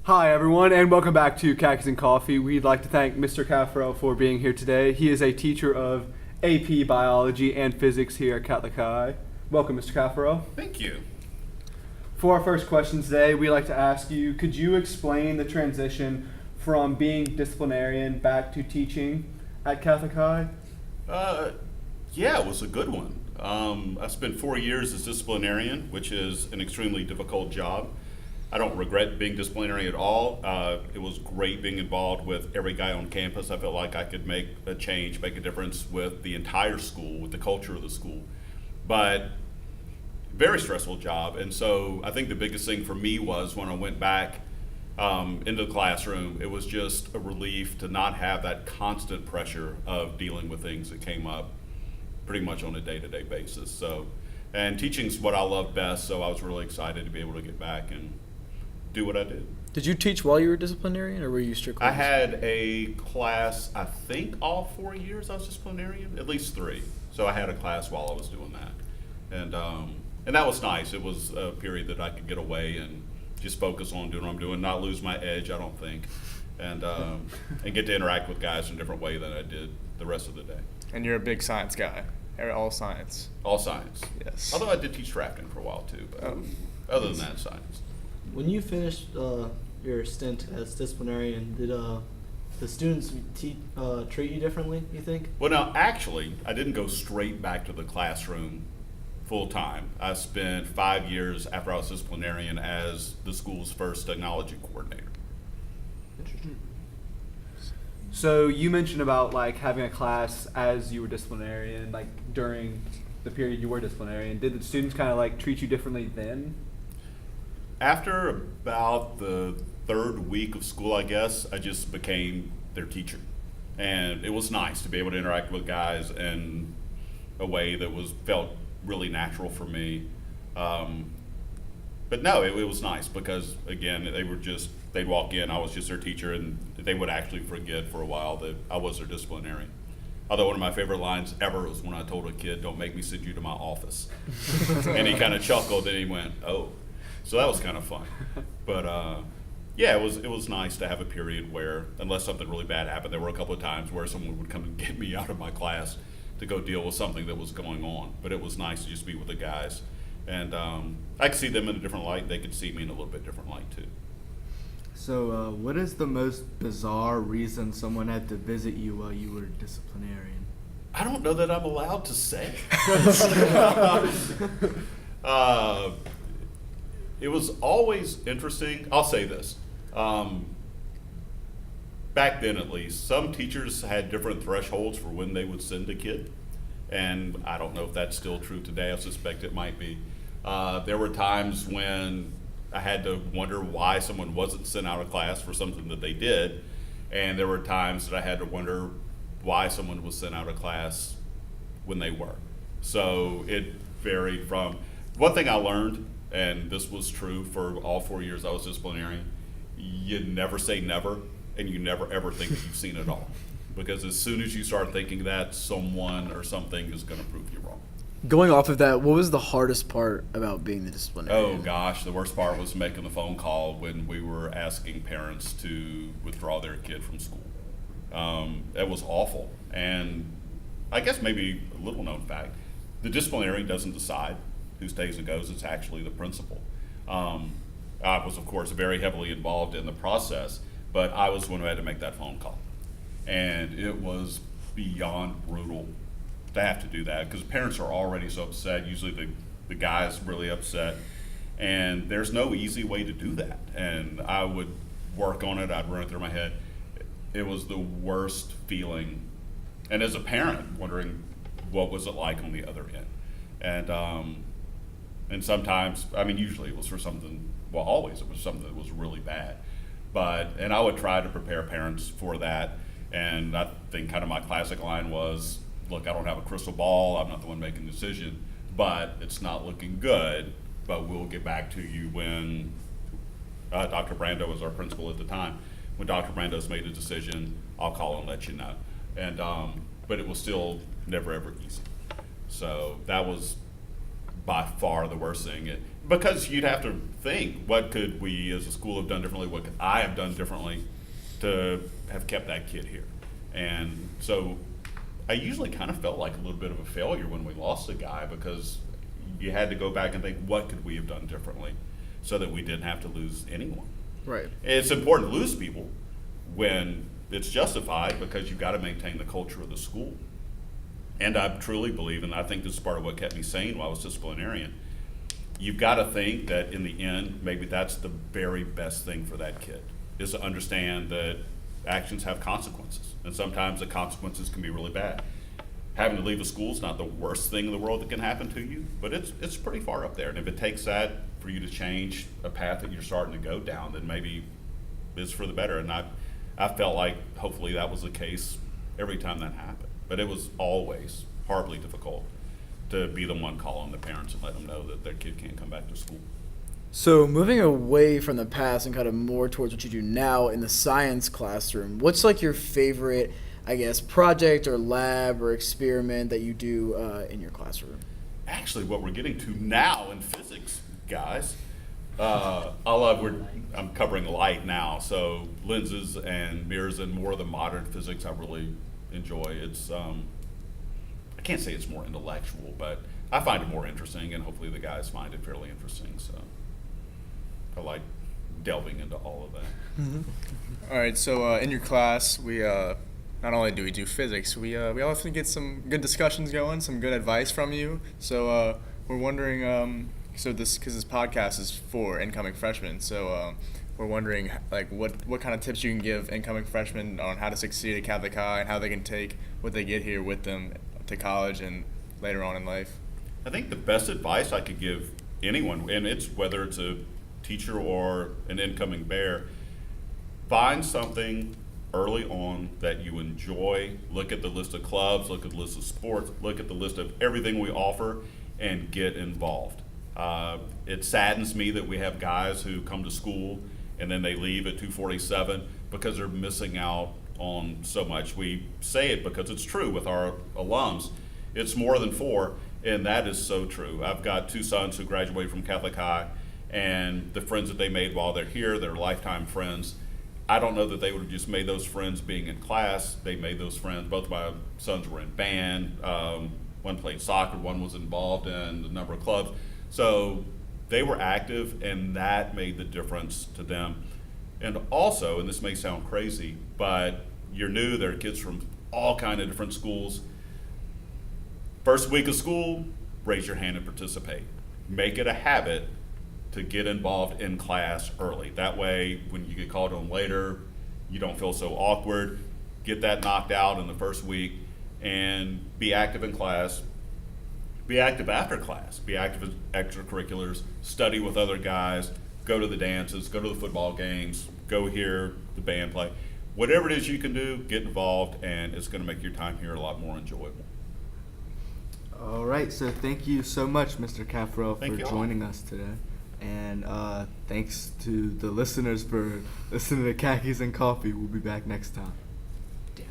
Hi, everyone, and welcome back to Khakis and Coffee. We'd like to thank Mr. Caffarel for being here today. He is a teacher of AP Biology and Physics here at Catholic High. Welcome, Mr. Caffarel. Thank you. For our first question today, we'd like to ask you, could you explain the transition from being disciplinarian back to teaching at Catholic High? Yeah, it was a good one. I spent 4 years as disciplinarian, which is an extremely difficult job. I don't regret being disciplinary at all. It was great being involved with every guy on campus. I felt like I could make a change, make a difference with the entire school, with the culture of the school. But very stressful job. And so I think the biggest thing for me was when I went back into the classroom, it was just a relief to not have that constant pressure of dealing with things that came up pretty much on a day-to-day basis. So, and teaching's what I love best, so I was really excited to be able to get back and do what I did. Did you teach while you were disciplinarian, or were you strictly? I had a class, I think all 4 years I was disciplinarian, at least 3. So I had a class while I was doing that. And that was nice. It was a period that I could get away and just focus on doing what I'm doing, not lose my edge, I don't think, and get to interact with guys in a different way than I did the rest of the day. And you're a big science guy. All science. All science. Yes. Although I did teach drafting for a while too, but other than that, science. When you finished your stint as disciplinarian, did the students treat you differently, you think? Well, now, actually, I didn't go straight back to the classroom full time. I spent 5 years after I was disciplinarian as the school's first technology coordinator. Interesting. So you mentioned about like having a class as you were disciplinarian, like during the period you were disciplinarian. Did the students kind of like treat you differently then? After about the 3rd week of school, I guess, I just became their teacher. And it was nice to be able to interact with guys in a way that felt really natural for me. But no, it was nice because, again, they'd walk in, I was just their teacher, and they would actually forget for a while that I was their disciplinarian. Although one of my favorite lines ever was when I told a kid, "Don't make me send you to my office." And he kind of chuckled and he went, "Oh." So that was kind of fun. But yeah, it was nice to have a period where, unless something really bad happened, there were a couple of times where someone would come and get me out of my class to go deal with something that was going on. But it was nice to just be with the guys. And I could see them in a different light. They could see me in a little bit different light too. So, what is the most bizarre reason someone had to visit you while you were disciplinarian? I don't know that I'm allowed to say. It was always interesting. I'll say this. Back then, at least, some teachers had different thresholds for when they would send a kid. And I don't know if that's still true today. I suspect it might be. There were times when I had to wonder why someone wasn't sent out of class for something that they did. And there were times that I had to wonder why someone was sent out of class when they were. So it varied from, one thing I learned, and this was true for all 4 years I was disciplinarian, you never say never, and you never ever think that you've seen it all. Because as soon as you start thinking that, someone or something is going to prove you wrong. Going off of that, what was the hardest part about being the disciplinarian? Oh gosh, the worst part was making the phone call when we were asking parents to withdraw their kid from school. That was awful. And I guess maybe a little known fact, the disciplinarian doesn't decide who stays and goes. It's actually the principal. I was, of course, very heavily involved in the process, but I was the one who had to make that phone call. And it was beyond brutal to have to do that because parents are already so upset. Usually the guy's really upset, and there's no easy way to do that. And I would work on it. I'd run it through my head. It was the worst feeling. And as a parent, wondering what was it like on the other end. And sometimes, I mean, usually it was for something, well, always it was something that was really bad. And I would try to prepare parents for that. And I think kind of my classic line was, look, I don't have a crystal ball. I'm not the one making the decision, but it's not looking good. But we'll get back to you when Dr. Brando was our principal at the time. When Dr. Brando's made a decision, I'll call and let you know. But it was still never, ever easy. So that was by far the worst thing. Because you'd have to think, what could we as a school have done differently? What could I have done differently to have kept that kid here? And so I usually kind of felt like a little bit of a failure when we lost a guy, because you had to go back and think, what could we have done differently so that we didn't have to lose anyone? Right. It's important to lose people when it's justified, because you've got to maintain the culture of the school. And I truly believe, and I think this is part of what kept me sane while I was disciplinarian, you've got to think that in the end, maybe that's the very best thing for that kid, is to understand that actions have consequences. And sometimes the consequences can be really bad. Having to leave a school is not the worst thing in the world that can happen to you, but it's pretty far up there. And if it takes that for you to change a path that you're starting to go down, then maybe it's for the better. And I felt like hopefully that was the case every time that happened. But it was always horribly difficult to be the one calling the parents and let them know that their kid can't come back to school. So moving away from the past and kind of more towards what you do now in the science classroom, what's like your favorite, I guess, project or lab or experiment that you do in your classroom? Actually, what we're getting to now in physics, guys, I'm covering light now, so lenses and mirrors and more of the modern physics I really enjoy. It's I can't say it's more intellectual, but I find it more interesting, and hopefully the guys find it fairly interesting. So I like delving into all of that. All right, so in your class, we not only do we do physics, we often get some good discussions going, some good advice from you. So we're wondering, because this podcast is for incoming freshmen, so we're wondering like what kind of tips you can give incoming freshmen on how to succeed at Catholic High and how they can take what they get here with them to college and later on in life. I think the best advice I could give anyone, and it's whether it's a teacher or an incoming bear, find something early on that you enjoy. Look at the list of clubs, look at the list of sports, look at the list of everything we offer, and get involved. It saddens me that we have guys who come to school and then they leave at 2:47 because they're missing out on so much. We say it because it's true with our alums. It's more than four, and that is so true. I've got two sons who graduated from Catholic High, and the friends that they made while they're here, they're lifetime friends. I don't know that they would have just made those friends being in class. They made those friends. Both of my sons were in band. One played soccer, one was involved in a number of clubs. So they were active, and that made the difference to them. And also, and this may sound crazy, but you're new, there are kids from all kind of different schools. First week of school, raise your hand and participate. Make it a habit to get involved in class early. That way, when you get called on later, you don't feel so awkward. Get that knocked out in the first week, and be active in class. Be active after class. Be active in extracurriculars. Study with other guys. Go to the dances. Go to the football games. Go hear the band play. Whatever it is you can do, get involved, and it's going to make your time here a lot more enjoyable. All right, so thank you so much, Mr. Caffarel, Thank for you all. joining us today. And thanks to the listeners for listening to Khakis and Coffee. We'll be back next time. Down.